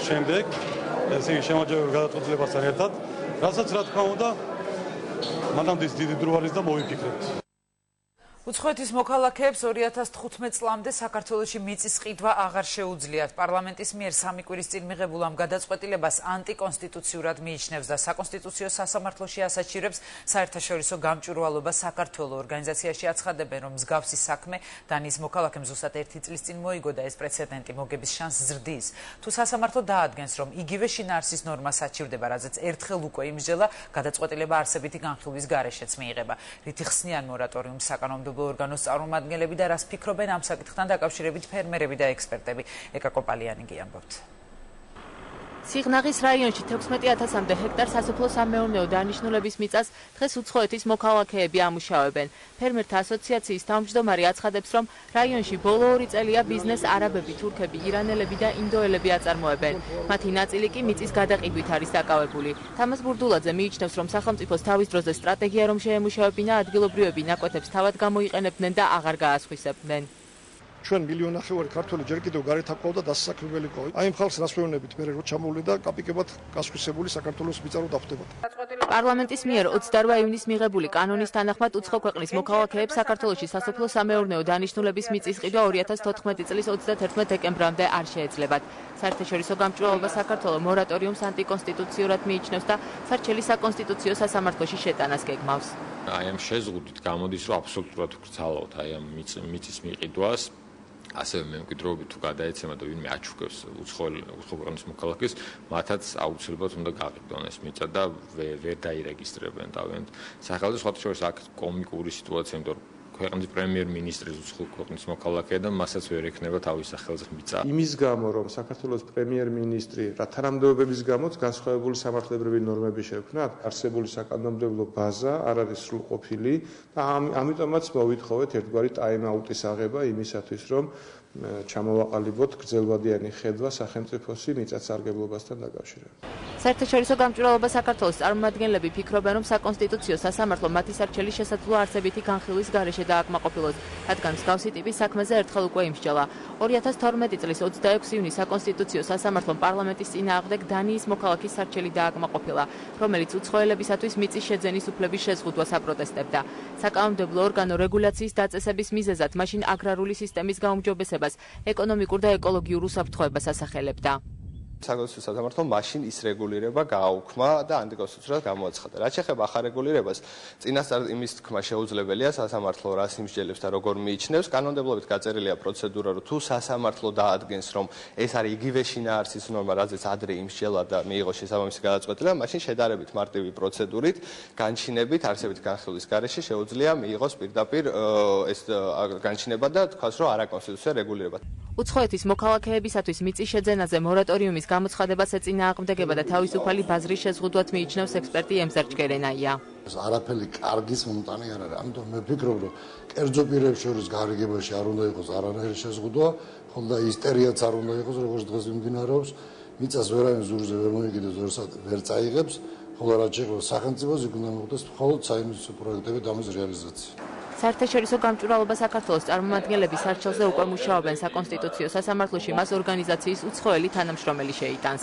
შემდეგ ესე იგი შემაჯამებულ გადაწყვეტილებასთან ერთად, რასაც რა თქმა უნდა მანამდე დიდი დრო არის და მოვიფიქრებთ. უცხოეთის მოქალაქეებს 2015 წლამდე საქართველოში მიწის ყიდვა აღარ შეუძლიათ. პარლამენტის მიერ 3 კვირის წინ მიღებულ ამ გადაწყვეტილებას ანტიკონსტიტუციურად მიიჩნევს და საკონსტიტუციო სასამართლოში ასაჩირებს საერთაშორისო გამჭვირვალობა საქართველოს ორგანიზაციაში აცხადებენ, რომ მსგავსი საქმე დანიის მოქალაქემ ზუსტად 1 წლის წინ მოიგო და ეს პრეცედენტი მოგების შანსს ზრდის. თუ სასამართლო დაადგენს, რომ იგივე შინაარსის ნორმა საჩირდება, რაზეც ერთხელ უკვე იმსჯელა, გადაწყვეტილება არსებითი განხილვის გარეშეც მიიღება. რითი ხსნიან მორატორიუმს საკანონმდებლო ორგანოს წარმომადგენლები და რას ფიქრობენ ამ საკითხთან დაკავშირებით ფერმერები და ექსპერტები. ეკა კოპალიანი გიამბობთ. სიღნაღის რაიონში 16,000-მდე ჰექტარ სასოფლო-სამეურნეო დანიშნულების მიწას დღეს უცხოეთის მოქალაქეები ამუშავებენ. ფერმერთა ასოციაციის თავმჯდომარე აცხადებს, რომ რაიონში ბოლო 2 წელია ბიზნეს არაბები, თურქები, ირანელები და ინდოელები აწარმოებენ. მათი ნაწილი კი მიწის გადაყიდვით არის დაკავებული. თამაზ ბურდულაძე მიიჩნევს, რომ სახელმწიფოს თავის დროზე სტრატეგია რომ შეემუშავებინა ადგილობრივები ნაკვეთებს თავად გამოიყენებდნენ და აღარ გაასხვისებდნენ. ჩვენ მილიონი ნახევარი ქართველი ჯერ კიდევ გარეთ აკვალ და დასასაქმებელი ყო. აი ამ ხალხს რას ვეუბნებით მე რო ჩამოვლიდა კაპიკებად გასხვისებული საქართველოს მიწარო დახდებოდა. პარლამენტის მიერ 28 ივნისს მიღებული კანონის თანახმად უცხო ქვეყნის მოქალაქეებს საქართველოში სასოფლო-სამეურნეო დანიშნულების მიწის ყიდვა 2014 წლის 31 დეკემბრამდე არ შეეძლებათ. საერთაშორისო გამჭვირვალობა საქართველოს მორატორიუმს ანტიკონსტიტუციურად მიიჩნევს და სარჩელი საკონსტიტუციო სასამართლოში შეტანას გეგმავს. აი ამ შეზღუდვით გამოდის, რომ აბსოლუტურად ვკრძალავთ აი ამ მიწის მიყიდვას. ასევე მემკვიდრეობით თუ გადაეცემა და ვინმე აჩუქებს უცხო ქვეყნის მოქალაქეს, მათაც აუცილებლად უნდა გაყიდონ ეს მიწა და ვერ დაირეგისტრებენ თავიანთ სახელზე. სხვათა შორის აქ კომიკური სიტუაცია, იმიტომ რომ ქვეყნის პრემიერ-მინისტრის უცხო ქვეყნის მოქალაქეა და მასაც ვერ ექნება თავის სახელზე მიწა. იმის გამო, რომ საქართველოს პრემიერ-მინისტრი რა თანამდებობების გამოც განსხვავებული სამართლებრივი ნორმები შექმნა, არსებული საკანონმდებლო ბაზა არ არის სრულყოფილი და ამიტომაც მოვითხოვეთ ერთგვარი ტაიმ-აუტის აღება იმისათვის, რომ ჩამოვაყალიბოთ გრძელვადიანი ხედვა სახელმწიფოსი მიწათსარგებლობასთან დაკავშირებით. საერთაშორისო გამჭვირვალობა საქართველოს წარმომადგენლები ფიქრობენ, რომ საკონსტიტუციო სასამართლო მათი სარჩელი შესაძლო არსებითი განხილვის გარეშე დააკმაყოფილოს, რადგან მსგავსი ტიპის საქმეზე ერთხელ უკვე იმსჯელა. 2012 წლის 26 ივნისს საკონსტიტუციო სასამართლომ პარლამენტის წინააღმდეგ დანიის მოქალაქის სარჩელი დააკმაყოფილა, რომელიც უცხოელებისათვის მიწის შეძენის უფლების შეზღუდვას აპროტესტებდა. საკანონმდებლო ორგანო რეგულაციის დაწესების მიზეზად მაშინ აგრარული სისტემის გაუმჯობესებას, ეკონომიკურ და ეკოლოგიურ უსაფრთხოებას ასახელებდა. საკონსტიტუციო სასამართლომ მაშინ ის რეგულირება გააუქმა და ანტიკონსტიტუციურად გამოაცხადა. რაც შეეხება ახალ რეგულირებას, წინასწარ იმის თქმა შეუძლებელია სასამართლო რას იმსჯელებს და როგორ მიიჩნევს. კანონმდებლობით გაწერილია პროცედურა, რომ თუ სასამართლო დაადგენს, რომ ეს არის იგივე შინაარსის ნორმა, რაზეც ადრე იმსჯელა და მიიღო შესაბამისი გადაწყვეტილება, მაშინ შედარებით მარტივი პროცედურით, განჩინებით, არსებით განხილვის გარეშე შეუძლია მიიღოს პირდაპირ ეს განჩინება და თქვას, რომ არაკონსტიტუცია რეგულირება. უცხოეთის მოქალაქეებისათვის მიწის შეძენაზე მორატორიუმის გამოცხადებას ეწინააღმდეგება და თავისუფალი ბაზრის შეზღუდვას მიიჩნევს ექსპერტი ემზარ ჭკერენაია. არაფერი კარგის მომტანი არ არის. ამიტომ მე ვფიქრობ, რომ კერძო პირებს შორის გარიგებაში არ უნდა იყოს არანაირი შეზღუდვა, ხოლო და ისტერიაც არ უნდა იყოს, როგორც დღეს მიმდინარეობს. მიწას ვერავინ ზურზე ვერ მოიგებს, ვერ წაიღებს, ხოლო რაც შეეხება სახელმწიფოს, იქ უნდა მოხდეს მხოლოდ საინვესტიციო პროექტები და ამის რეალიზაცია. საერთაშორისო გამჭვირვალობა საქართველოს წარმომადგენლები სარჩელზე უკვე მუშაობენ საკონსტიტუციო სასამართლოში, მას ორგანიზაციის უცხოელი თანამშრომელი შეიტანს.